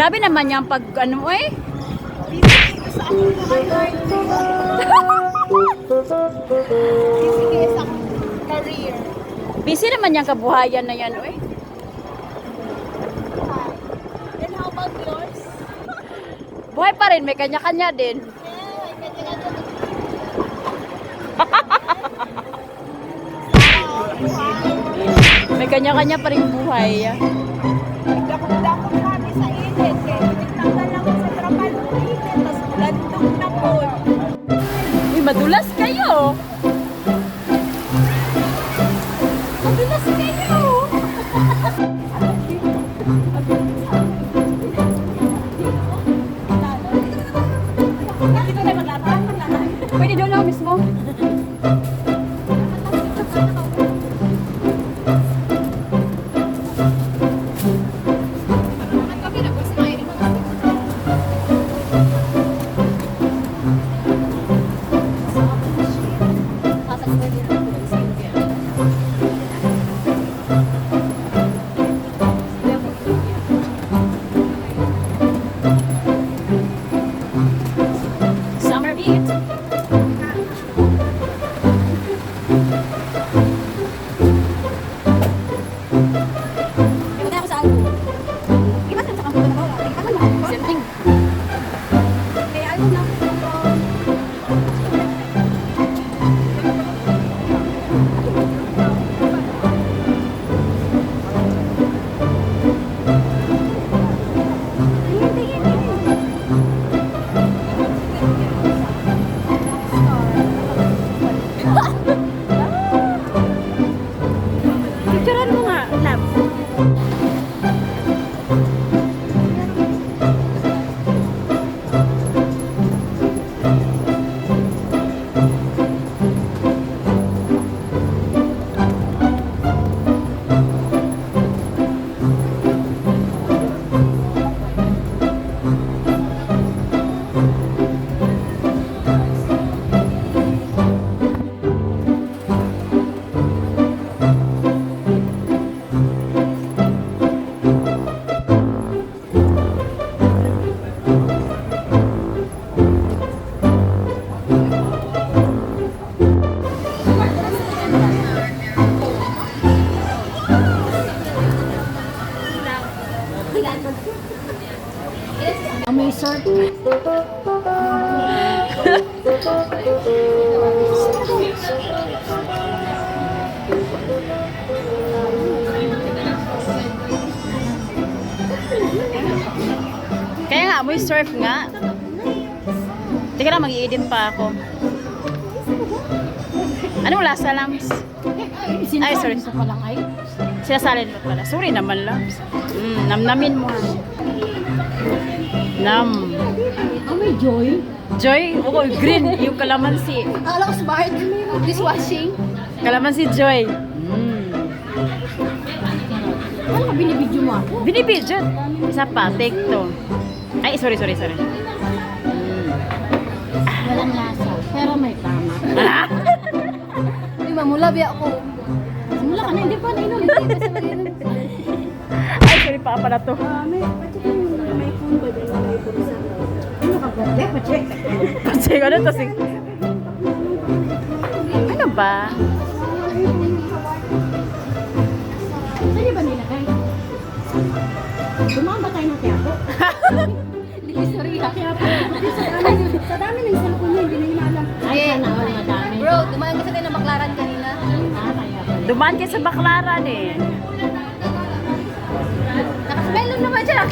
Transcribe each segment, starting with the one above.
Grabe naman yung pag ano eh. Career. Busy naman yung kabuhayan na yan eh. Then how about yours? Buhay pa rin, may kanya-kanya din. May kanya-kanya pa rin buhay. Dakot-dakot kami sa init. Kaya tinitanggal lang sa trapal ng init. Tapos landong na po. Uy, madulas kayo. Madulas kayo. Dito na maglatag. Pwede doon ako mismo. Summer beat. Same thing. Picturean mo nga, love. May sort. Kaya nga, amoy surf nga. Teka lang, mag-i-edit pa ako. Anong lasa, Lams? Ay, sorry. Sinasalin mo pala. Sorry naman, Lams. Namnamin mo. Nam. Oh, may joy. Joy? Oo, green. Yung kalamansi. Akala ko sa bahay din may dishwashing. Kalamansi Joy. Ano ka binibidyo mo ako? Binibidyo. Isa pa, take to. Ay, sorry. Walang lasa. Pero may tama. Ah! Di ba, mulabi ako. Mula ka na, hindi pa nainom. Hindi pa sa mag-inom. Ay, sorry pa pala to. May phone ba din? May phone sa ano ka ba? Pa-check. Kasi ano to si... Ano ba? Saan ba nilagay? Dumaan ba tayo ng Quiapo? Hindi, sorry ha. Quiapo. Sa dami ng cellphone niya, hindi na yun alam. Ay, sana all madami. Bro, dumaan kasi tayo ng Baclaran kanina. Dumaan kayo sa Baclaran eh. Nakasmile lang naman siya.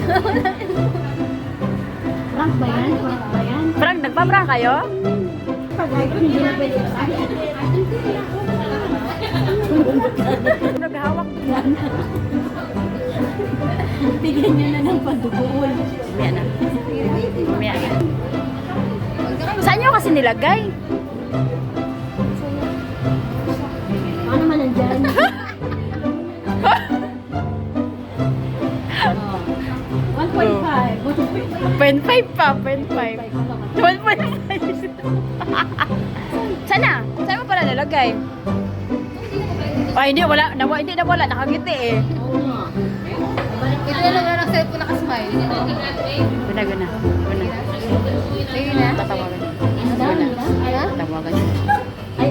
Prank ba yan? Parang nagpaprank kayo? Pag-ay ko, hindi na pwede. Naghawak yan. Bigyan niya na ng pandugool. Mamaya na. Mamaya na. Saan nyo kasi nilagay? Ano man nandyan? 0.5 pa, 0.5. 1.5. Sana? Saan mo pala nalagay? Ay, hindi, wala. Hindi na wala. Nakangiti eh. Oo nga. Ito na lang ng cellphone nakasmile. Guna. Ayun na. Tatawagan niya. Ano? Tatawagan niya. Ay,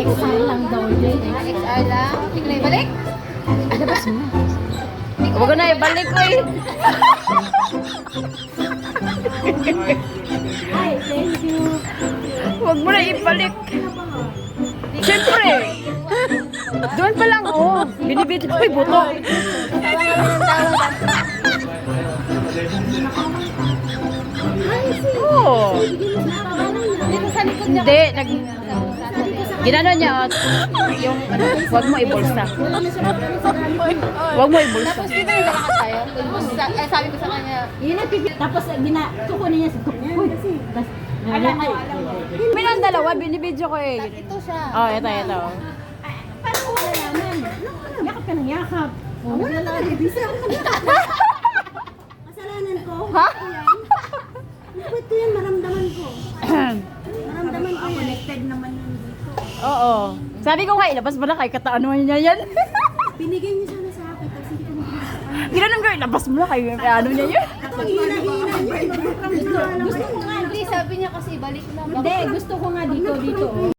XR lang daw yun. XR lang. Tingnan na ibalik. Labas mo. Huwag ko na ibalik ko eh. Ay, thank you. Huwag mo na ibalik. Siyempre. Doon pa lang, oh. Binibit. Uy, buto. Oo. Dito sa likod niya. Hindi. Ginano niya, oh. Yung, huwag mo ibulsa. Huwag mo ibulsa. Tapos dito yung lalakad tayo. Tapos sabi ko sa kanya, Yun ang pipi. Tapos, kukunin niya sa kukunin. Tapos, alam mo. Minang dalawa, binibidyo ko eh. ito siya. Oh, ito. Paano ko nalaman? Yakap ka ng yakap. Wala lang. Bisa ako kasalanan ko. Ha? Ito yan, maramdaman ko. Maramdaman ko yan. Connected naman yun dito. Oo. Sabi ko nga, ilabas mo na kay kataan mo niya yan. Binigay niyo sana sa akin. Tapos hindi ko nabigay. Ginanong ko, ilabas mo na kay ano niya yun. Ito, hina-hina niya. Gusto ko nga. Hindi, sabi niya kasi ibalik lang. Hindi, gusto ko nga dito.